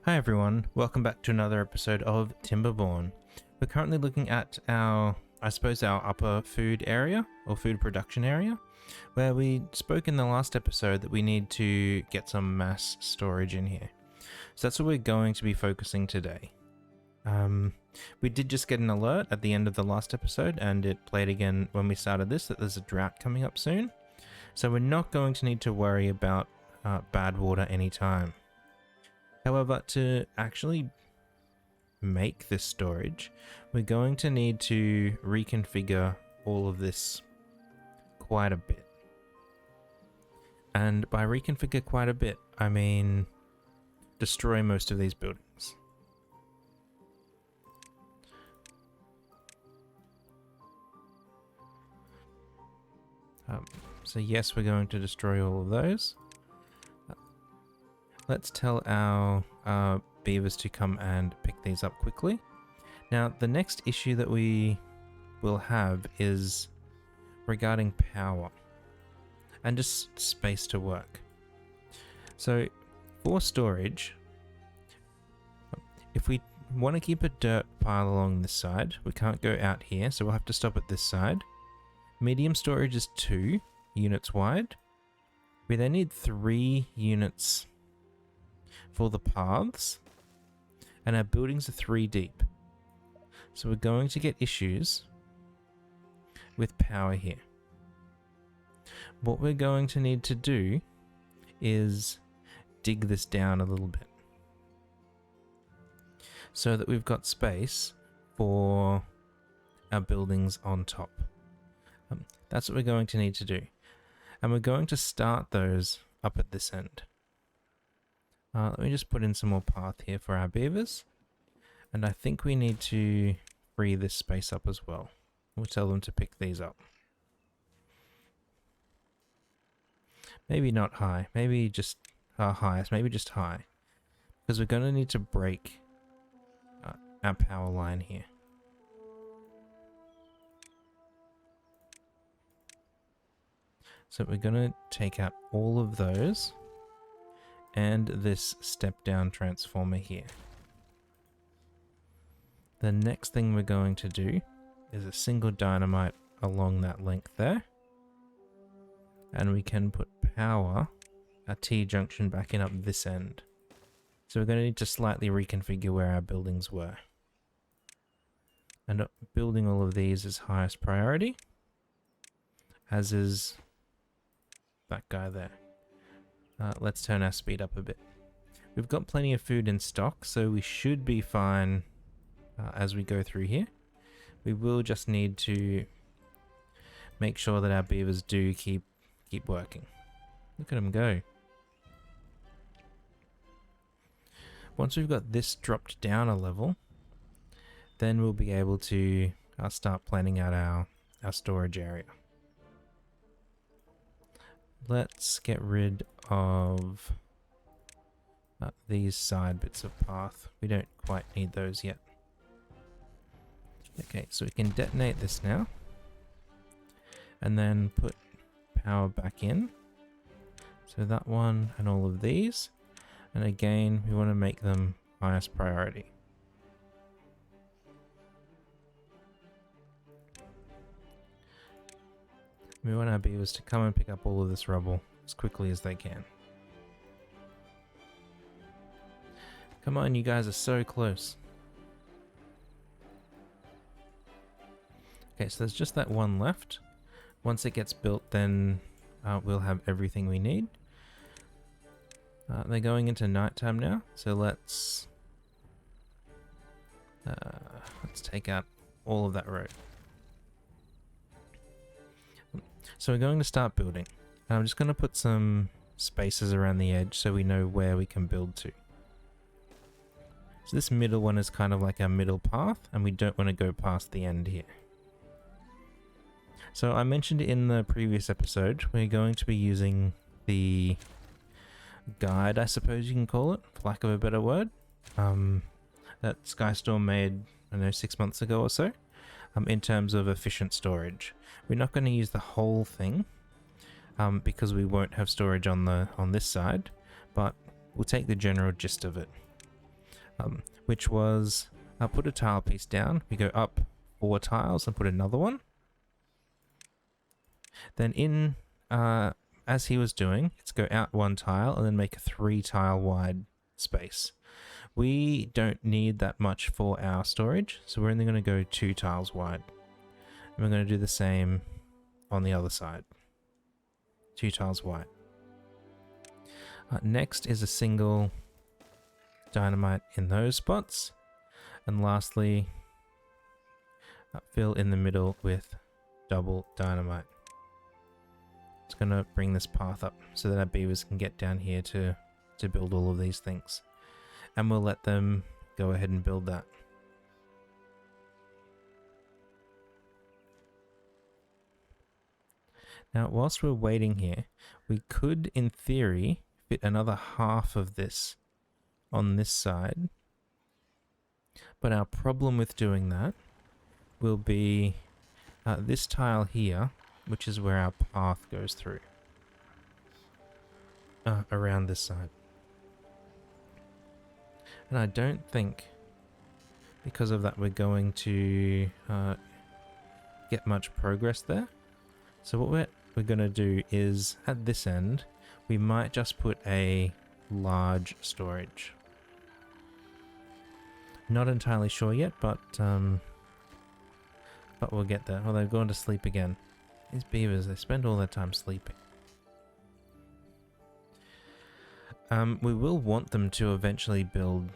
Hi everyone, welcome back to another episode of Timberborn. We're currently looking at our upper food area, or food production area, where we spoke in the last episode that we need to get some mass storage in here. So that's what we're going to be focusing today. We did just get an alert at the end of the last episode, and it played again when we started this, that there's a drought coming up soon. So we're not going to need to worry about bad water anytime. However, to actually make this storage, we're going to need to reconfigure all of this quite a bit. And by reconfigure quite a bit, I mean destroy most of these buildings. So yes, we're going to destroy all of those. Let's tell our beavers to come and pick these up quickly. Now, the next issue that we will have is regarding power and just space to work. So, for storage, if we want to keep a dirt pile along this side, we can't go out here, so we'll have to stop at this side. Medium storage is 2 units wide. We then need 3 units for the paths, and our buildings are 3 deep. So we're going to get issues with power here. What we're going to need to do is dig this down a little bit so that we've got space for our buildings on top. That's what we're going to need to do. And we're going to start those up at this end. Let me just put in some more path here for our beavers. And I think we need to free this space up as well. We'll tell them to pick these up. Maybe not high. Maybe just highest. Maybe just high. Because we're going to need to break our power line here. So we're going to take out all of those. And this step down transformer here. The next thing we're going to do is a single dynamite along that length there. And we can put power, a T-junction back in up this end. So we're going to need to slightly reconfigure where our buildings were. And building all of these is highest priority, as is that guy there. Let's turn our speed up a bit. We've got plenty of food in stock, so we should be fine as we go through here. We will just need to make sure that our beavers do keep working. Look at them go. Once we've got this dropped down a level, then we'll be able to start planning out our storage area. Let's get rid of these side bits of path. We don't quite need those yet. Okay, so we can detonate this now. And then put power back in. So that one and all of these. And again, we want to make them highest priority. We want our beavers to come and pick up all of this rubble as quickly as they can. Come on, you guys are so close. Okay, so there's just that one left. Once it gets built, then we'll have everything we need. They're going into nighttime now, so let's take out all of that road. So we're going to start building. I'm just going to put some spaces around the edge so we know where we can build to. So this middle one is kind of like our middle path, and we don't want to go past the end here. So I mentioned in the previous episode, we're going to be using the guide, I suppose you can call it, for lack of a better word, that Skystorm made, I don't know, 6 months ago or so, in terms of efficient storage. We're not going to use the whole thing, because we won't have storage on this side, but we'll take the general gist of it. which was put a tile piece down. We go up 4 tiles and put another one. Then in, as he was doing, let's go out 1 tile and then make a 3 tile wide space. We don't need that much for our storage, so we're only going to go 2 tiles wide. And we're going to do the same on the other side. 2 tiles wide. Next is a single dynamite in those spots. And lastly, fill in the middle with double dynamite. It's going to bring this path up so that our beavers can get down here to build all of these things. And we'll let them go ahead and build that. Now, whilst we're waiting here, we could, in theory, fit another half of this on this side. But our problem with doing that will be this tile here, which is where our path goes through. Around this side. And I don't think, because of that, we're going to get much progress there. So what we're going to do is, at this end, we might just put a large storage. Not entirely sure yet, but we'll get there. Oh, they've gone to sleep again. These beavers, they spend all their time sleeping. We will want them to eventually build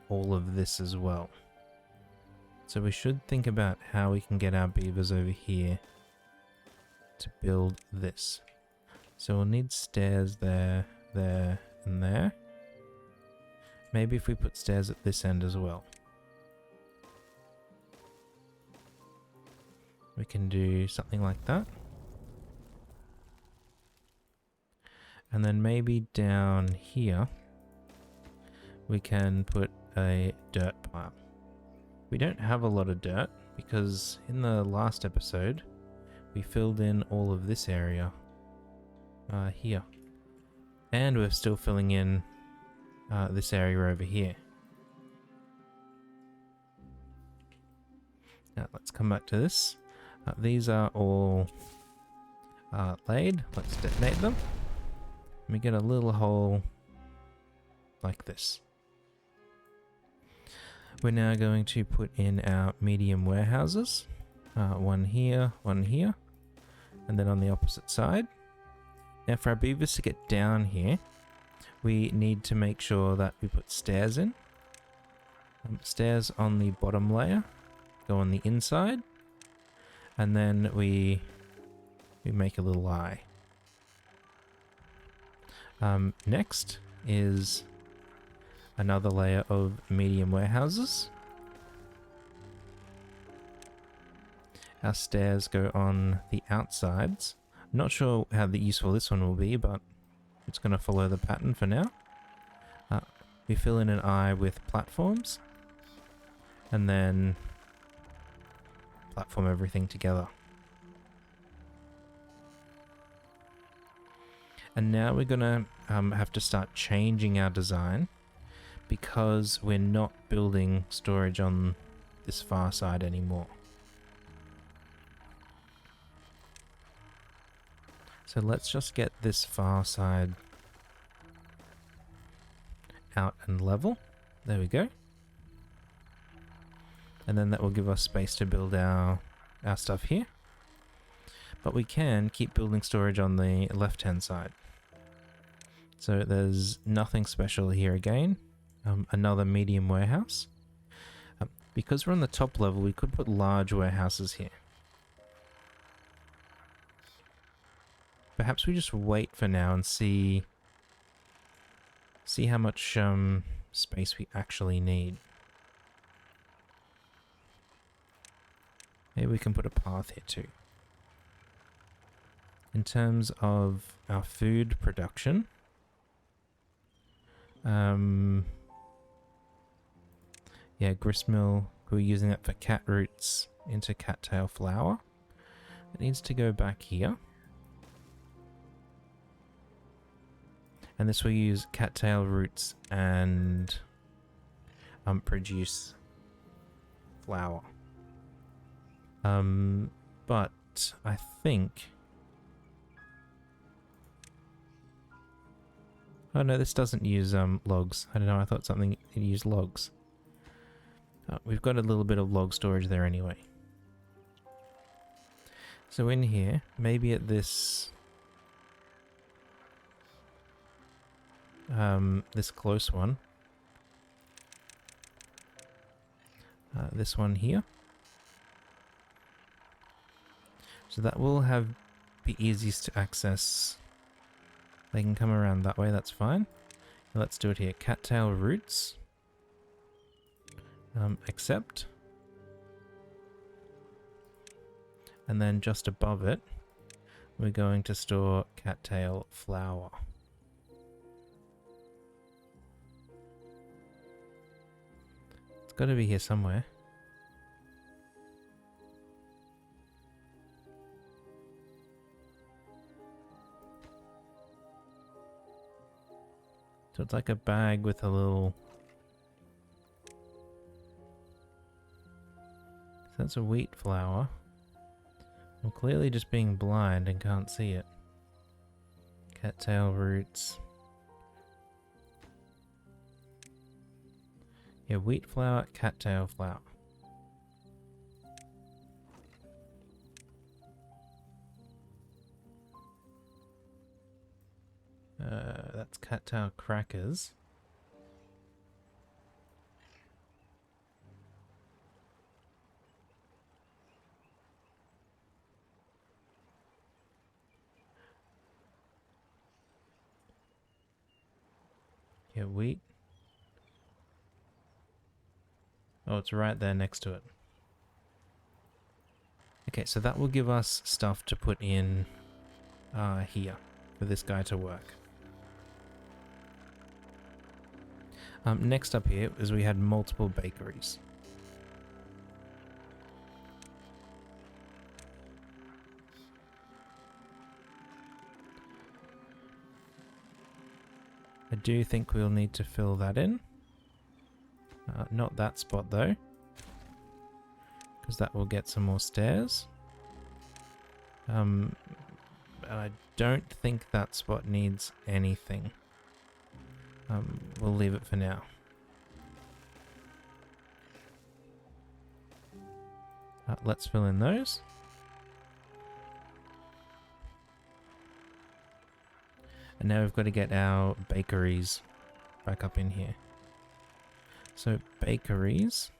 all of this as well. So we should think about how we can get our beavers over here to build this. So we'll need stairs there, there, and there. Maybe if we put stairs at this end as well. We can do something like that. And then maybe down here, we can put a dirt pile. We don't have a lot of dirt because in the last episode, we filled in all of this area here. And we're still filling in this area over here. Now let's come back to this. These are all laid. Let's detonate them. We get a little hole like this. We're now going to put in our medium warehouses. One here, and then on the opposite side. Now for our beavers to get down here, we need to make sure that we put stairs in. Stairs on the bottom layer, go on the inside, and then we make a little eye. Next is another layer of medium warehouses. Our stairs go on the outsides. I'm not sure how useful this one will be, but it's going to follow the pattern for now. We fill in an eye with platforms, and then platform everything together. And now we're gonna have to start changing our design because we're not building storage on this far side anymore. So let's just get this far side out and level. There we go. And then that will give us space to build our stuff here. But we can keep building storage on the left-hand side. So there's nothing special here again. Another medium warehouse. Because we're on the top level, we could put large warehouses here. Perhaps we just wait for now and see how much space we actually need. Maybe we can put a path here too. In terms of our food production, yeah, gristmill, we're using that for cat roots into cattail flour. It needs to go back here. And this will use cattail roots and produce flour. But I think... Oh no, this doesn't use logs. I don't know, I thought something it used logs. We've got a little bit of log storage there anyway. So in here, maybe at this this close one, this one here. So that will be easiest to access. They can come around that way, that's fine. Let's do it here. Cattail roots. Accept. And then just above it, we're going to store cattail flour. It's got to be here somewhere. So it's like a bag with a little... So that's a wheat flour. I'm clearly just being blind and can't see it. Cattail roots. Yeah, wheat flour, cattail flour. That's cattail crackers. Yeah, wheat. Oh, it's right there next to it. Okay, so that will give us stuff to put in here for this guy to work. Next up here is we had multiple bakeries. I do think we'll need to fill that in. Not that spot though, because that will get some more stairs. I don't think that spot needs anything. We'll leave it for now. Let's fill in those. And now we've got to get our bakeries back up in here. So bakeries,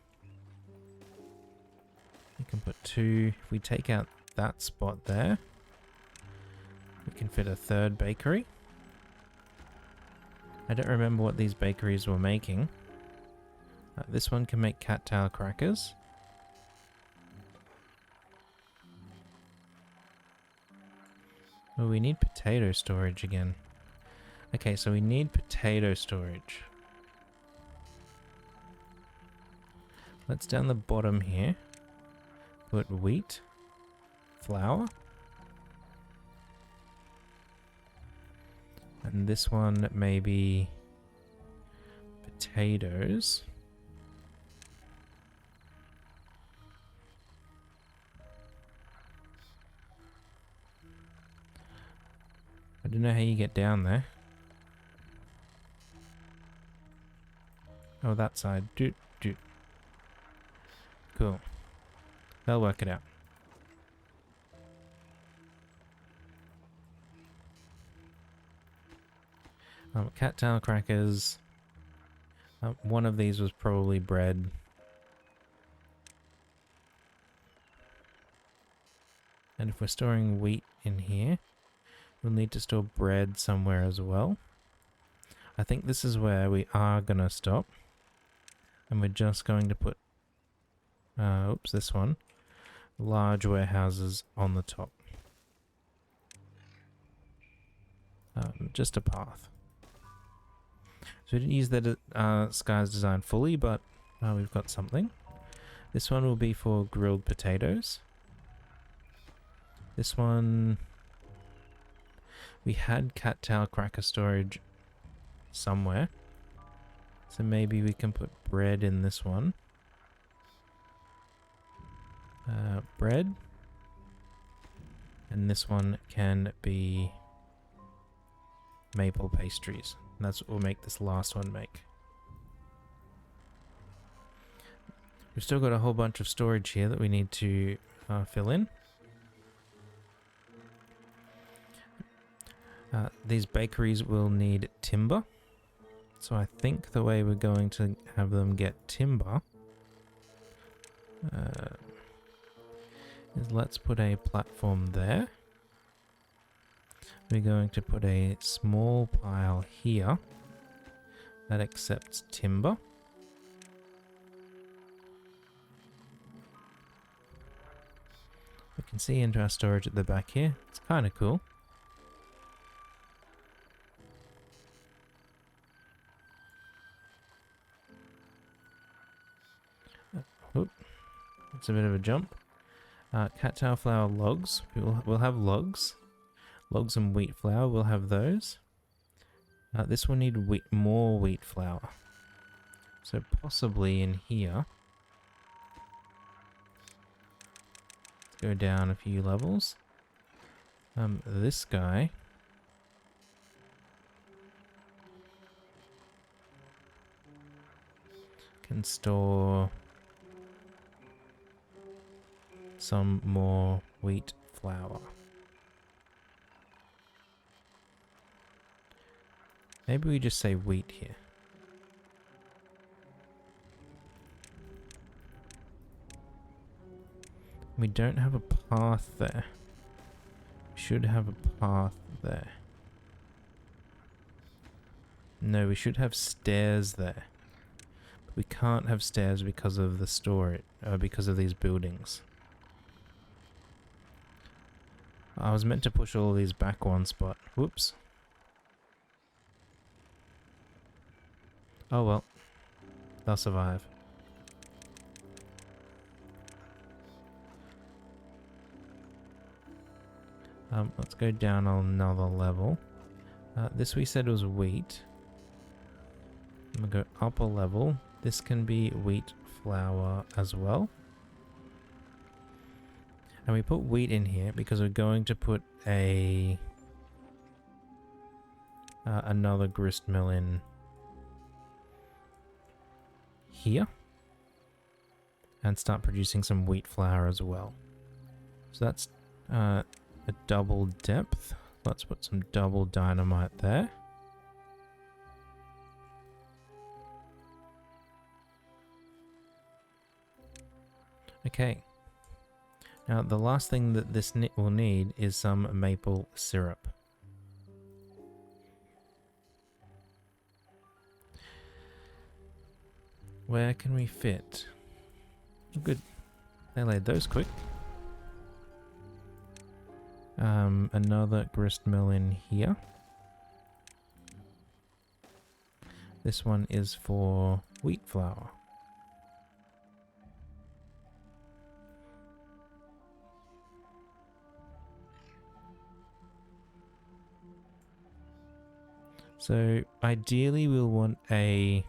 we can put 2. If we take out that spot there, we can fit a 3rd bakery. I don't remember what these bakeries were making. This one can make cattail crackers. Oh, we need potato storage again. Okay, so we need potato storage. Let's down the bottom here put wheat, flour, and this one maybe potatoes. I don't know how you get down there. Oh, that side. Doot, doot. Cool. They'll work it out. Cattail crackers. One of these was probably bread. And if we're storing wheat in here, we'll need to store bread somewhere as well. I think this is where we are going to stop. And we're just going to put, oops, this one, large warehouses on the top. Just a path. So we didn't use the Sky's design fully, but we've got something. This one will be for grilled potatoes. This one, we had cattail cracker storage somewhere. So maybe we can put bread in this one. Bread. And this one can be maple pastries. And that's what we'll make this last one make. We've still got a whole bunch of storage here that we need to fill in. These bakeries will need timber. So I think the way we're going to have them get timber is let's put a platform there. We're going to put a small pile here that accepts timber. We can see into our storage at the back here. It's kind of cool. It's a bit of a jump. Cattail flour logs. We'll have logs. Logs and wheat flour. We'll have those. This will need more wheat flour. So possibly in here. Let's go down a few levels. This guy. Can store some more wheat flour. Maybe we just say wheat here. We don't have a path there. We should have a path there. No, we should have stairs there. But we can't have stairs because of the storage, because of these buildings. I was meant to push all these back one spot. Whoops. Oh well. They'll survive. Let's go down another level. This we said was wheat. I'm gonna go up a level. This can be wheat flour as well. And we put wheat in here because we're going to put a another grist mill in here and start producing some wheat flour as well. So that's a double depth. Let's put some double dynamite there. Okay. Now the last thing that this will need is some maple syrup. Where can we fit? Oh, good. They laid those quick. Another grist mill in here. This one is for wheat flour. So ideally we'll want a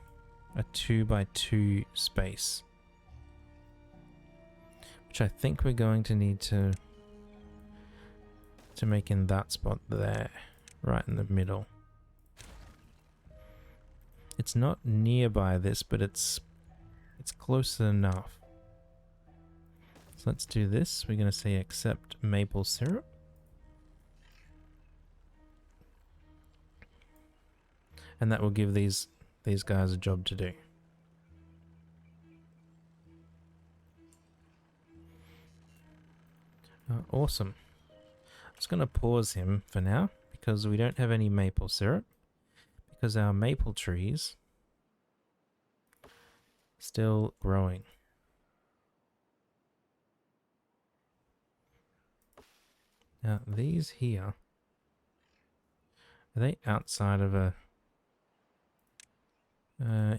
2x2 space, which I think we're going to need to make in that spot there, right in the middle. It's not nearby this, but it's close enough. So let's do this. We're going to say accept maple syrup. And that will give these guys a job to do. Awesome. I'm just going to pause him for now because we don't have any maple syrup because our maple trees still growing. Now these here, are they outside of a...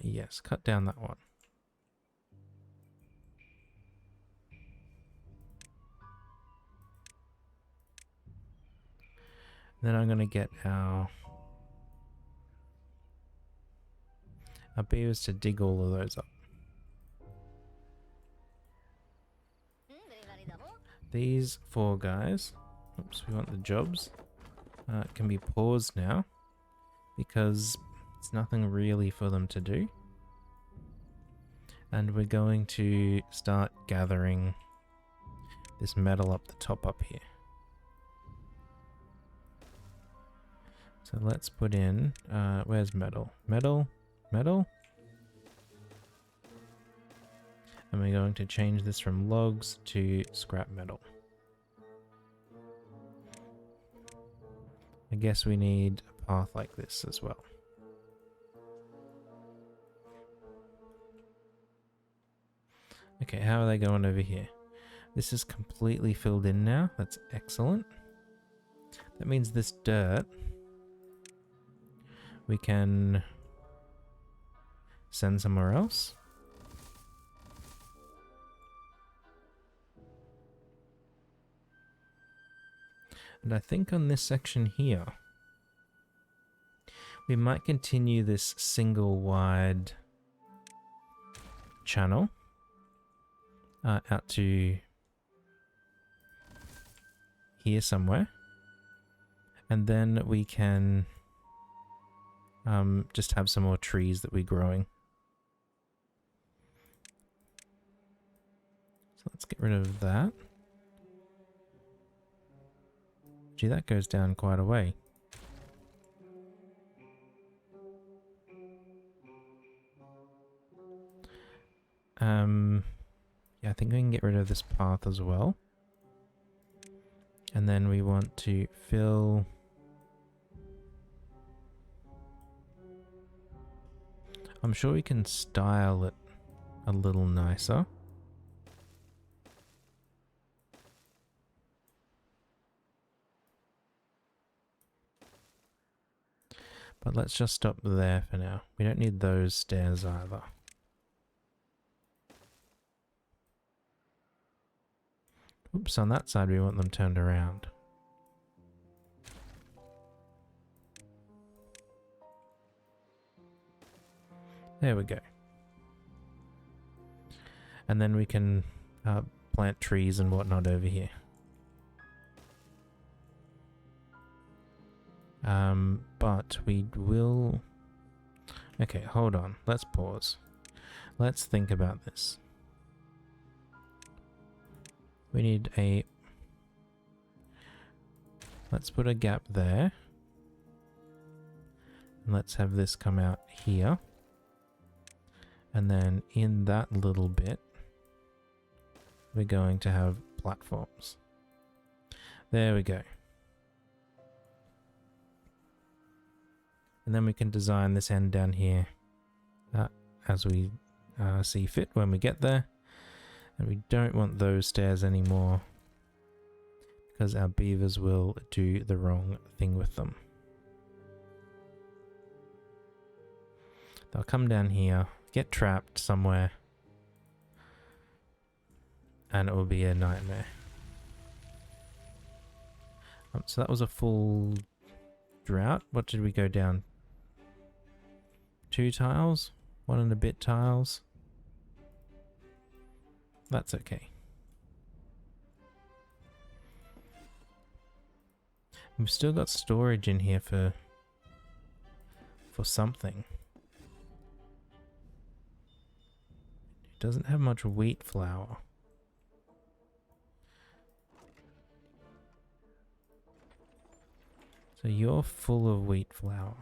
yes, cut down that one. Then I'm going to get our Our beavers to dig all of those up. These 4 guys, oops, we want the jobs, can be paused now because it's nothing really for them to do. And we're going to start gathering this metal up the top up here. So let's put in, where's metal? Metal, metal. And we're going to change this from logs to scrap metal. I guess we need a path like this as well. Okay, how are they going over here? This is completely filled in now. That's excellent. That means this dirt we can send somewhere else. And I think on this section here, we might continue this single wide channel out to here somewhere. And then we can just have some more trees that we're growing. So let's get rid of that. Gee, that goes down quite a way. Yeah, I think we can get rid of this path as well. And then we want to fill... I'm sure we can style it a little nicer. But let's just stop there for now. We don't need those stairs either. Oops, on that side we want them turned around. There we go. And then we can plant trees and whatnot over here. But we will... Okay, hold on. Let's pause. Let's think about this. We need a... Let's put a gap there. And let's have this come out here. And then in that little bit, we're going to have platforms. There we go. And then we can design this end down here as we see fit when we get there. And we don't want those stairs anymore because our beavers will do the wrong thing with them. They'll come down here, get trapped somewhere, and it will be a nightmare. So that was a full drought. What did we go down? 2 tiles? 1 and a bit tiles? That's okay. We've still got storage in here for something. It doesn't have much wheat flour. So you're full of wheat flour.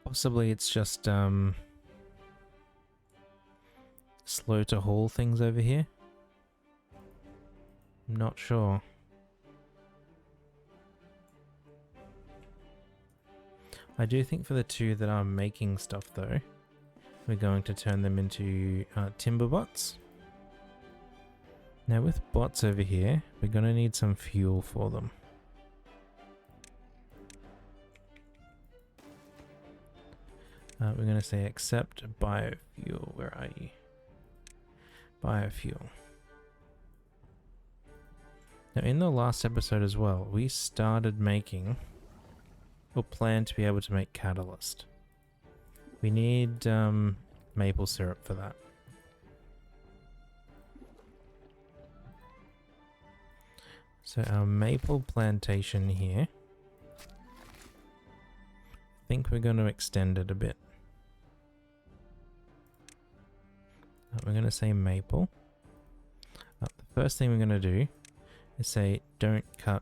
Possibly it's just slow to haul things over here. I'm not sure. I do think for the 2 that are making stuff though, we're going to turn them into timber bots. Now with bots over here, we're going to need some fuel for them. We're going to say accept biofuel. Where are you? Biofuel. Now in the last episode as well, we started making, or planned to be able to make catalyst. We need maple syrup for that. So our maple plantation here, I think we're going to extend it a bit. We're going to say maple. The first thing we're going to do is say don't cut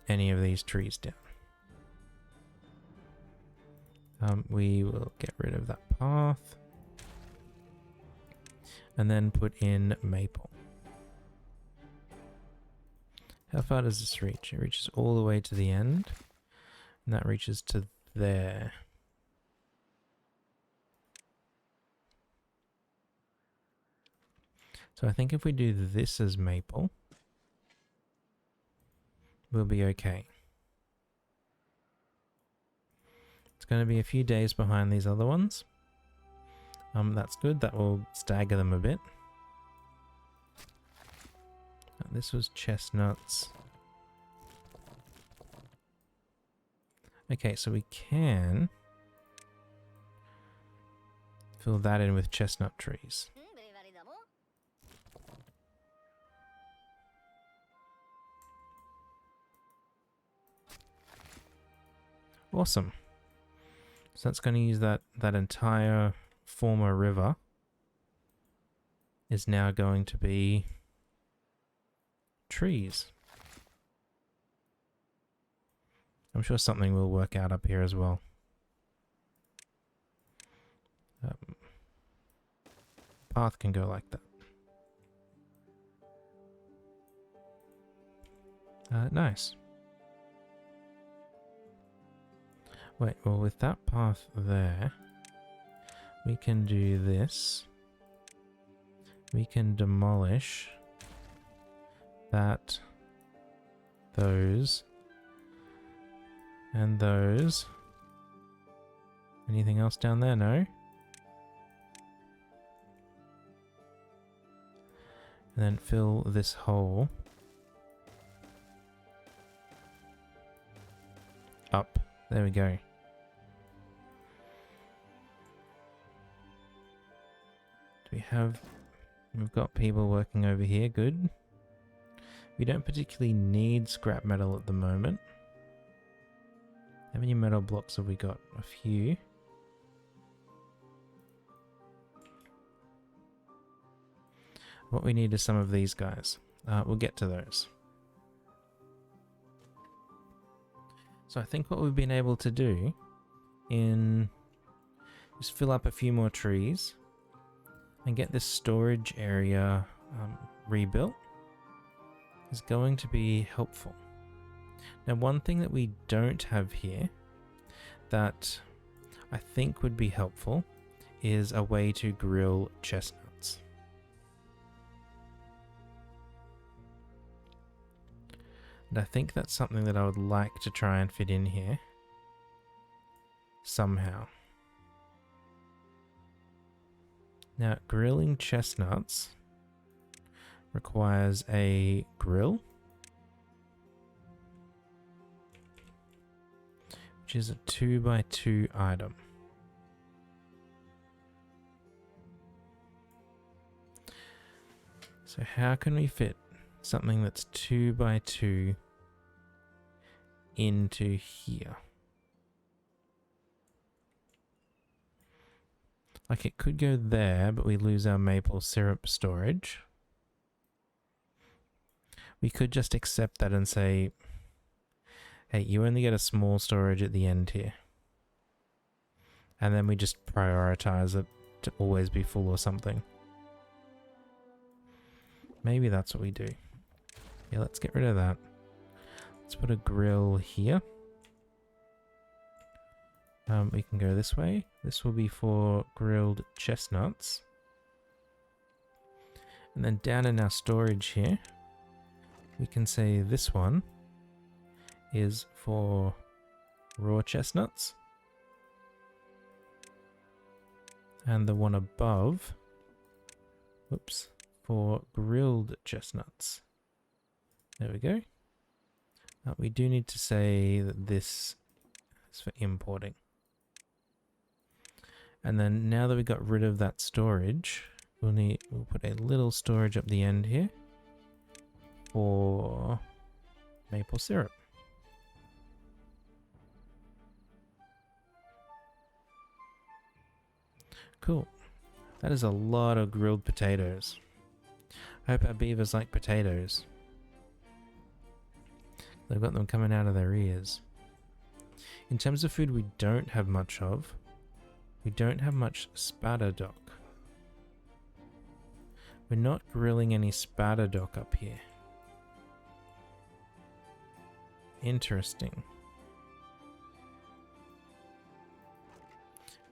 any of these trees down. We will get rid of that path and then put in maple. How far does this reach? It reaches all the way to the end, and that reaches to there. So I think if we do this as maple, we'll be okay. It's going to be a few days behind these other ones. That's good. That will stagger them a bit. This was chestnuts. Okay, so we can fill that in with chestnut trees. Awesome. So that's going to use that entire former river is now going to be trees. I'm sure something will work out up here as well. Path can go like that. Nice. Wait, well with that path there, we can do this. We can demolish that, those, and those. Anything else down there? No? And then fill this hole up. There we go. We've got people working over here, good. We don't particularly need scrap metal at the moment. How many metal blocks have we got? A few. What we need is some of these guys. We'll get to those. So I think what we've been able to do is fill up a few more trees and get this storage area rebuilt is going to be helpful. Now, one thing that we don't have here that I think would be helpful is a way to grill chestnuts. And I think that's something that I would like to try and fit in here somehow. Now, grilling chestnuts requires a grill, which is a 2x2 item. So how can we fit something that's 2x2 into here? Like it could go there, but we lose our maple syrup storage. We could just accept that and say, hey, you only get a small storage at the end here. And then we just prioritize it to always be full or something. Maybe that's what we do. Yeah, let's get rid of that. Let's put a grill here. We can go this way. This will be for grilled chestnuts. And then down in our storage here, we can say this one is for raw chestnuts. And the one above, oops, for grilled chestnuts. There we go. We do need to say that this is for importing. And then now that we got rid of that storage, we'll put a little storage up the end here for maple syrup. Cool. That is a lot of grilled potatoes. I hope our beavers like potatoes. They've got them coming out of their ears. In terms of food we don't have much of, we don't have much spatterdock. We're not grilling any spatterdock up here. Interesting.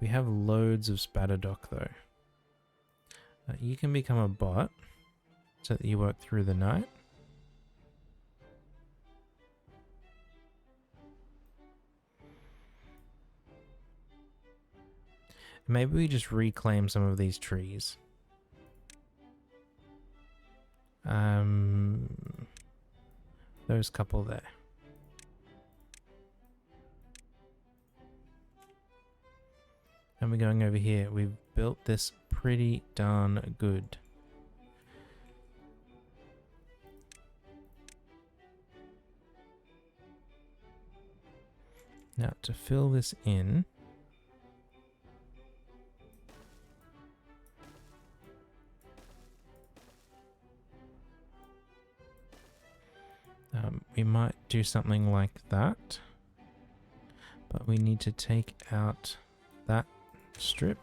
We have loads of spatterdock though. You can become a bot so that you work through the night. Maybe we just reclaim some of these trees. Those couple there. And we're going over here. We've built this pretty darn good. Now to fill this in, we might do something like that, but we need to take out that strip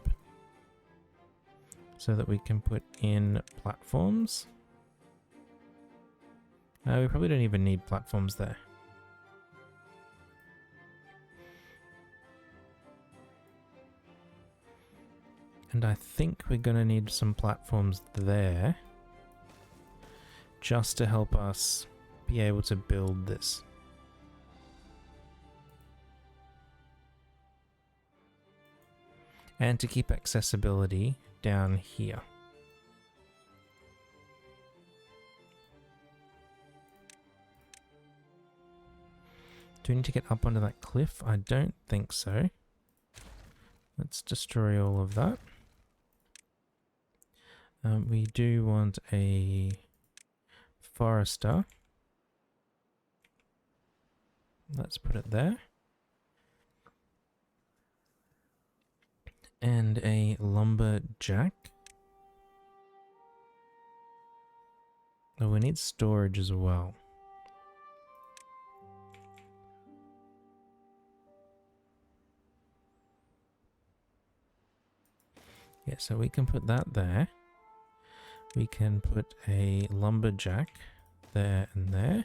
so that we can put in platforms. We probably don't even need platforms there. And I think we're going to need some platforms there just to help us be able to build this. And to keep accessibility down here. Do we need to get up onto that cliff? I don't think so. Let's destroy all of that. We do want a forester. Let's put it there. And a lumberjack. Oh, we need storage as well. Yeah, so we can put that there. We can put a lumberjack there and there.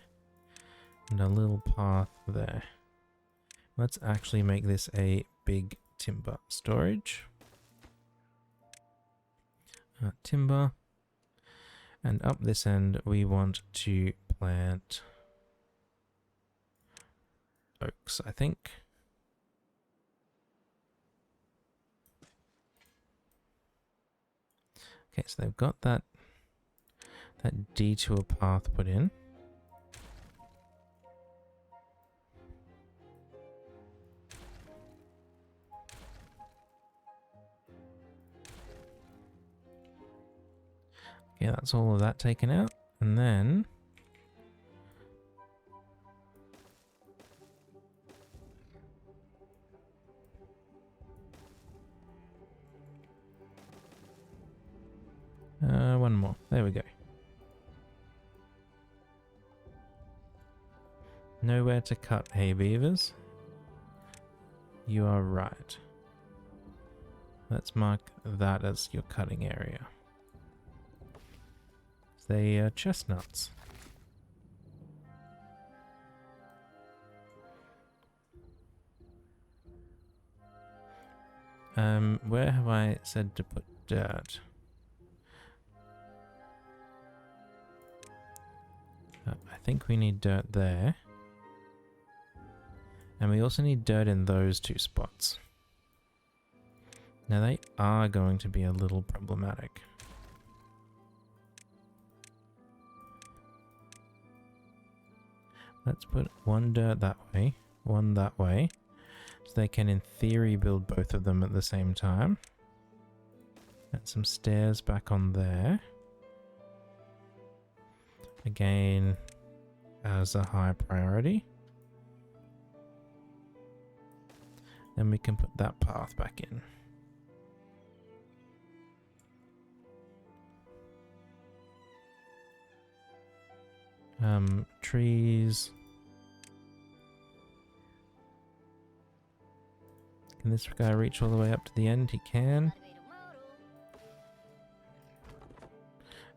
And a little path there. Let's actually make this a big timber storage. Timber. And up this end we want to plant oaks, I think. Okay, so they've got that detour path put in. Okay, that's all of that taken out. And then one more. There we go. Nowhere to cut, hey beavers. You are right. Let's mark that as your cutting area. They are chestnuts. Where have I said to put dirt? I think we need dirt there. And we also need dirt in those two spots. Now they are going to be a little problematic. Let's put one dirt that way, one that way. So they can, in theory, build both of them at the same time. And some stairs back on there. Again, as a high priority. Then we can put that path back in. Trees. Can this guy reach all the way up to the end? He can.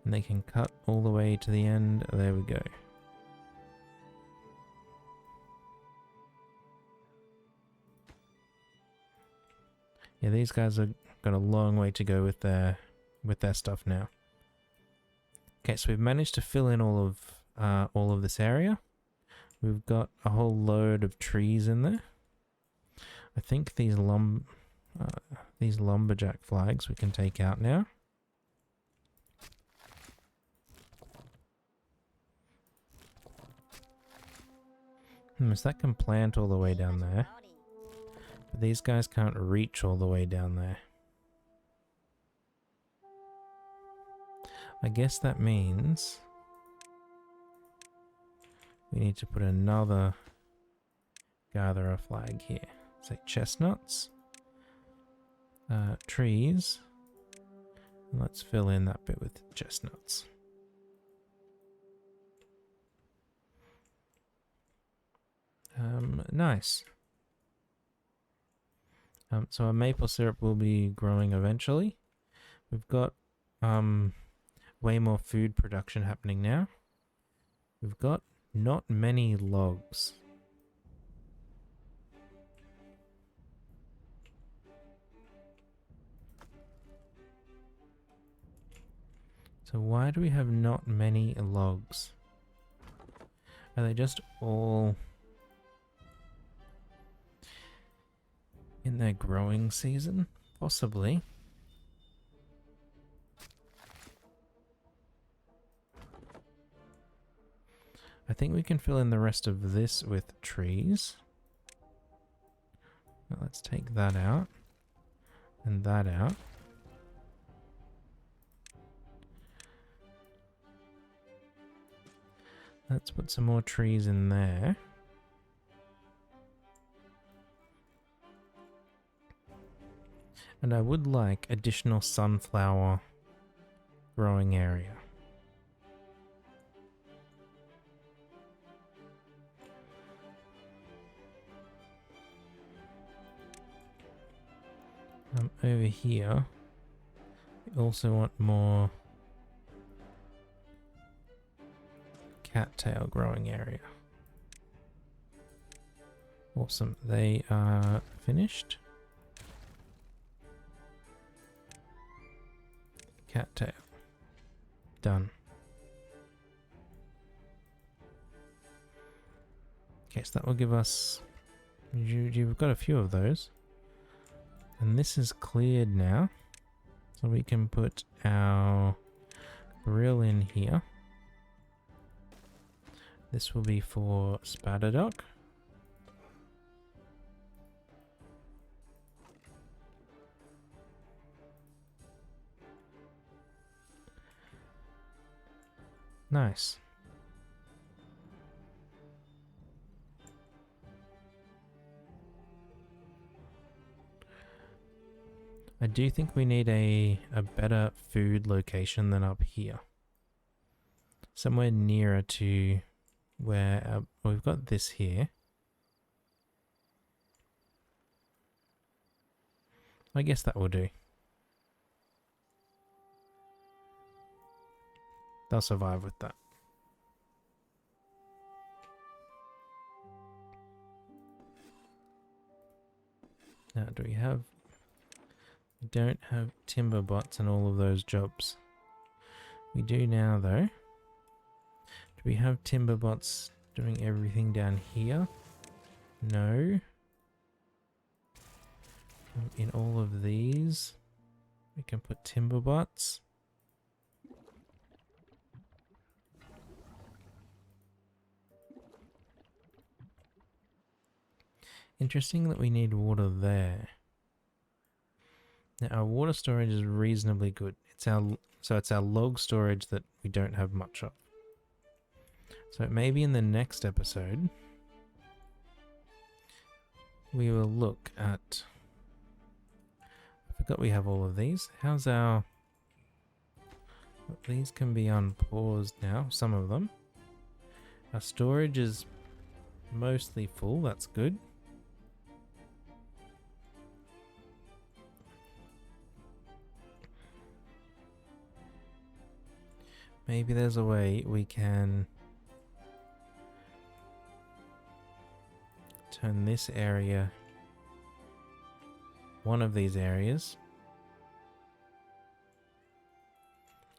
And they can cut all the way to the end. There we go. Yeah, these guys have got a long way to go with their stuff now. Okay, so we've managed to fill in all of this area. We've got a whole load of trees in there. I think these lumberjack flags we can take out now. So that can plant all the way down there. But these guys can't reach all the way down there. I guess that means we need to put another gatherer flag here. Say chestnuts, trees, and let's fill in that bit with chestnuts. Nice. So our maple syrup will be growing eventually. We've got way more food production happening now. We've got not many logs. So why do we have not many logs? Are they just all in their growing season? Possibly. I think we can fill in the rest of this with trees. Now let's take that out and that out. Let's put some more trees in there. And I would like additional sunflower growing area. Over here, we also want more cattail growing area. Awesome, they are finished. Cattail. Done. Okay, so that will give us... You've got a few of those. And this is cleared now. So we can put our grill in here. This will be for Spatterduck. Nice. I do think we need a better food location than up here. Somewhere nearer to where we've got this here. I guess that will do. They'll survive with that. Now, do we have... We don't have timber bots and all of those jobs. We do now, though. Do we have timber bots doing everything down here? No. In all of these, we can put timber bots. Interesting that we need water there. Now our water storage is reasonably good. It's our log storage that we don't have much of. So maybe in the next episode we will look at... I forgot we have all of these. How's our... These can be unpaused now, some of them. Our storage is mostly full, that's good. Maybe there's a way we can turn this area, one of these areas,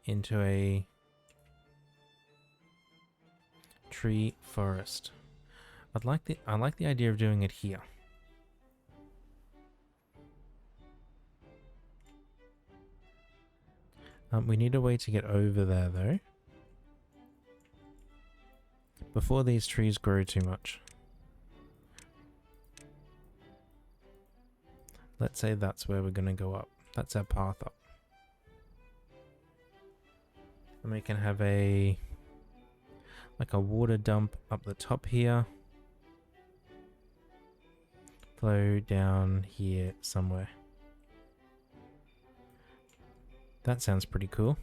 into a tree forest. I like the idea of doing it here. We need a way to get over there though, before these trees grow too much. Let's say that's where we're gonna go up. That's our path up. And we can have like a water dump up the top here. Flow down here somewhere. That sounds pretty cool.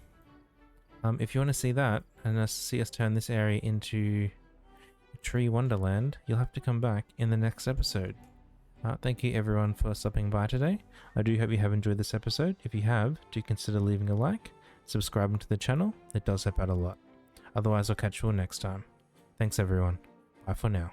If you want to see that and see us turn this area into Tree Wonderland, you'll have to come back in the next episode. Thank you everyone for stopping by today. I do hope you have enjoyed this episode. If you have, do consider leaving a like, subscribing to the channel. It does help out a lot. Otherwise, I'll catch you all next time. Thanks everyone. Bye for now.